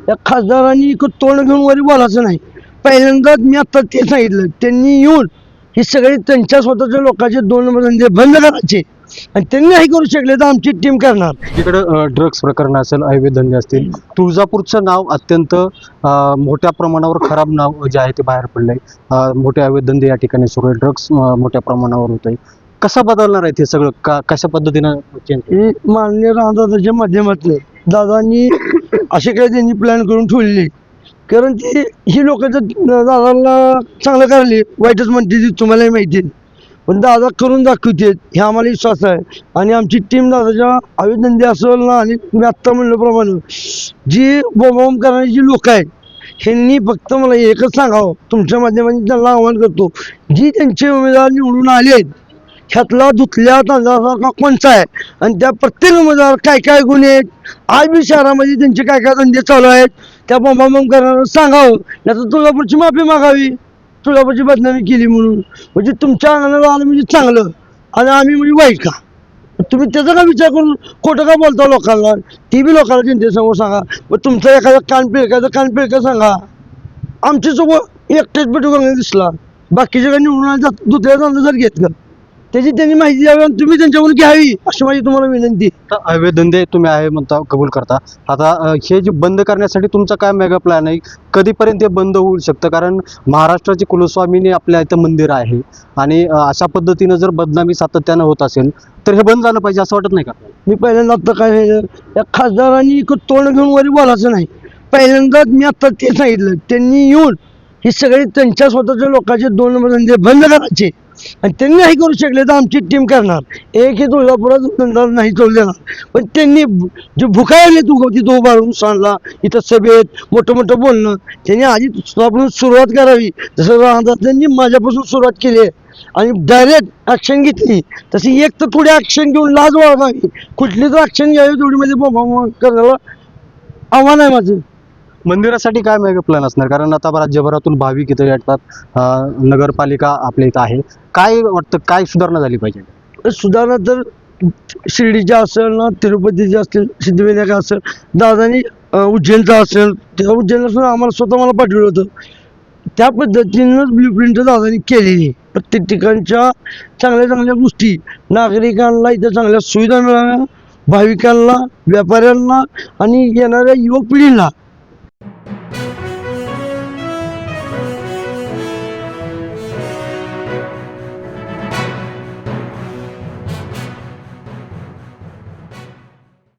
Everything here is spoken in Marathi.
या खासदारांनी तोंड घेऊन वरी बोलायचं नाही. पहिल्यांदाच मी आता ते सांगितलं, त्यांनी येऊन हे सगळे त्यांच्या स्वतःच्या लोकांचे 2 नंबर धंदे बंद करायचे आणि त्यांनी नाही करू शकले तर आमची टीम करणार. तिकडं ड्रग्स प्रकरण असेल, अवैध धंदे असतील, तुळजापूरचं नाव अत्यंत मोठ्या प्रमाणावर खराब नाव जे आहे ते बाहेर पडलंय. मोठे अवैध धंदे या ठिकाणी सुरू आहे, ड्रग्स मोठ्या प्रमाणावर होत आहे. कसं बदलणार आहे ते सगळं, कशा पद्धतीनं चेंज? हे माननीय रामदादाच्या माध्यमातून दादांनी असे काही त्यांनी प्लॅन करून ठेवलेले, कारण ती ही लोक दादाला चांगलं करायले, वाईटच म्हणते ती तुम्हालाही माहिती आहे, पण दादा करून दाखवते हे आम्हाला विश्वास आहे. आणि आमची टीम दादाच्या अवैध धंदे असेल ना, आणि मी आत्ता म्हणल्याप्रमाणे जी बोंबाबोंब करणारी जी लोक आहेत ह्यांनी फक्त मला एकच सांगावं, तुमच्या माध्यमाने त्यांना आवाहन करतो, जी त्यांचे उमेदवार निवडून आले आहेत ह्यातला धुतल्या तांदळासारखा कोणचा आहे आणि त्या प्रत्येक उमेदवार काय काय गुन्हे आहेत, आज बी शहरामध्ये त्यांचे काय काय धंदे चालू आहेत, त्या बोंबाबोंब करणारं सांगावं, याचं तुळजापूरची माफी मागावी, तुळजापूरची बदनामी केली म्हणून. म्हणजे तुमच्या अंगणाला आलं म्हणजे चांगलं आणि आम्ही म्हणजे वाईट का? तुम्ही त्याचा का विचार करून खोटं का बोलता लोकांना? ती बी लोकांना जनतेसमोर सांगा. मग तुमचा एखादा कान पिळका सांगा. आमच्या सोबत एकटेच पेटू दिसला, बाकीचे काही निवडून आले दुसऱ्या जर घेतलं त्याची त्यांनी माहिती द्यावी आणि तुम्ही त्यांच्याकडून घ्यावी अशी माझी तुम्हाला विनंती. अवैध धंदे तुम्ही आहे म्हणता, कबूल करता. आता हे जे बंद करण्यासाठी तुमचा काय मेगा प्लॅन आहे? कधीपर्यंत हे बंद होऊ शकतं? कारण महाराष्ट्राचे कुलस्वामीने आपल्या इथं मंदिर आहे आणि अशा पद्धतीनं जर बदनामी सातत्यानं होत असेल तर हे बंद झालं पाहिजे असं वाटत नाही का? मी पहिल्यांदा आता काय या खासदारांनी तोंड घेऊन वरी बोलायचं नाही. पहिल्यांदाच मी आता ते सांगितलं, त्यांनी येऊन हे सगळे त्यांच्या स्वतःच्या लोकांचे 2 नंबर धंदे बंद करायचे आणि त्यांनी नाही करू शकले तर आमची टीम करणार. एक हे तुळजापुरात धंदा नाही चालू देणार, पण त्यांनी जे भुकायले तिथं उभारून सांगला, इथं सभेत मोठं मोठं बोलणं, त्यांनी आधी आपण सुरुवात करावी. जसं रामदासांनी माझ्यापासून सुरुवात केली आहे आणि डायरेक्ट ॲक्शन घेतली, तशी एक तर थोडी ॲक्शन घेऊन लाज बाळगावी, कुठली तर ॲक्शन घ्यावी, तेवढीमध्ये बोंबा करायला आव्हान आहे माझं. मंदिरासाठी काय मेगा प्लॅन असणार? कारण आता राज्यभरातून भाविक इथं येतात, नगरपालिका आपल्या इथं आहे. काय वाटतं, काय सुधारणा झाली पाहिजे? सुधारणा तर शिर्डीच्या असेल ना, तिरुपतीच्या असतील, सिद्धिविनायक असेल, दादानी उज्जैनचा असेल, त्या उज्जैनला सुद्धा आम्हाला स्वतः मला पाठवलं होतं. त्या पद्धतीनंच ब्ल्यूप्रिंट दादानी केलेली. प्रत्येक ठिकाणच्या चांगल्या चांगल्या गोष्टी नागरिकांना इथं चांगल्या सुविधा मिळाव्या, भाविकांना, व्यापाऱ्यांना आणि येणाऱ्या युवक पिढीला